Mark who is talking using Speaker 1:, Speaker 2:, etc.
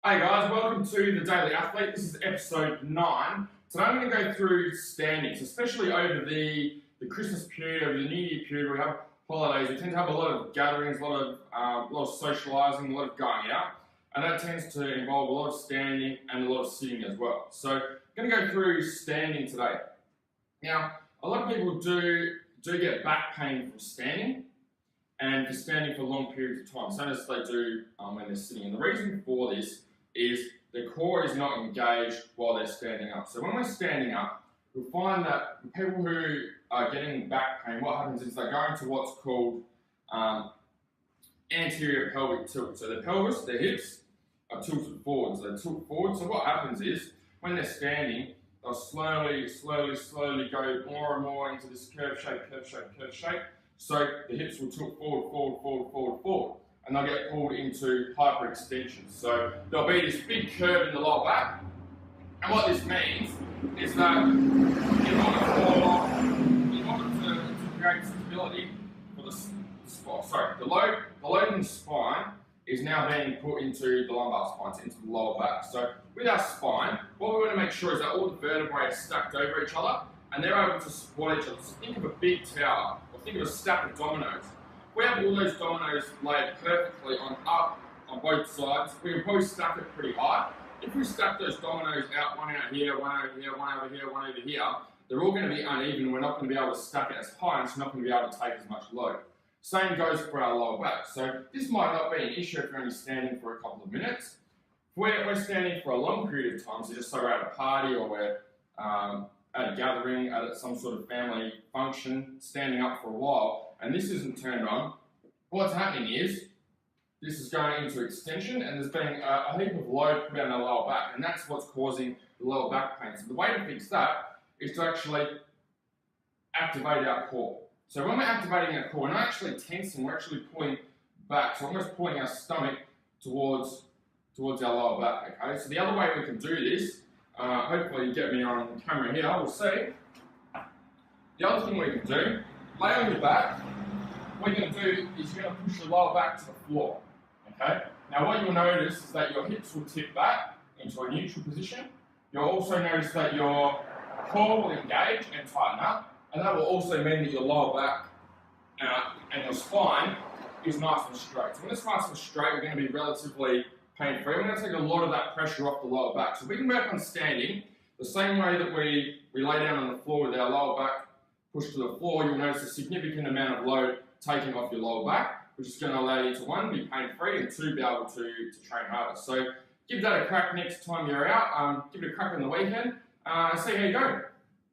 Speaker 1: Hey guys, welcome to The Daily Athlete. This is episode 9. Today I'm going to go through standings, especially over the Christmas period, over the New Year period where we have holidays. We tend to have a lot of gatherings, a lot of socialising, a lot of going out, and that tends to involve a lot of standing and a lot of sitting as well. So I'm going to go through standing today. Now, a lot of people do get back pain from standing, and for standing for long periods of time, same as they do when they're sitting. And the reason for this is the core is not engaged while they're standing up. So when we're standing up, we'll find that people who are getting back pain, what happens is they go into what's called anterior pelvic tilt. So their pelvis, their hips are tilted forward. So they tilt forward. So what happens is when they're standing, they'll slowly go more and more into this curve shape. So the hips will tilt forward. And they'll get pulled into hyperextension. So there'll be this big curve in the lower back. And what this means is that in order to create stability for the spine, the load in the spine is now being put into the lumbar spine, into the lower back. So with our spine, what we want to make sure is that all the vertebrae are stacked over each other and they're able to support each other. So think of a big tower, or think of a stack of dominoes. We have all those dominoes laid perfectly on both sides. We can probably stack it pretty high. If we stack those dominoes out, one out here, one over here, one over here, one over here, they're all going to be uneven. We're not going to be able to stack it as high, and it's not going to be able to take as much load. Same goes for our lower back. So this might not be an issue if you're only standing for a couple of minutes. If we're standing for a long period of time, so just so we're at a party or we're at a gathering, at some sort of family function, standing up for a while, and this isn't turned on, what's happening is this is going into extension and there's been a heap of load put on the lower back, and that's what's causing the lower back pain. So the way to fix that is to actually activate our core. So when we're activating our core, we're not actually tensing, we're actually pulling back. So almost pulling our stomach towards our lower back, okay? So the other way we can do this, hopefully you get me on camera here, we'll see. The other thing we can do, lay on your back. What you're going to do is you're going to push your lower back to the floor, okay? Now what you'll notice is that your hips will tip back into a neutral position. You'll also notice that your core will engage and tighten up, and that will also mean that your lower back and your spine is nice and straight. So when it's nice and straight, we're going to be relatively pain-free. We're going to take a lot of that pressure off the lower back. So we can work on standing the same way that we lay down on the floor with our lower back pushed to the floor. You'll notice a significant amount of load taking off your lower back, which is going to allow you to, one, be pain-free, and two, be able to train harder. So give that a crack next time you're out. Give it a crack on the weekend and see how you go.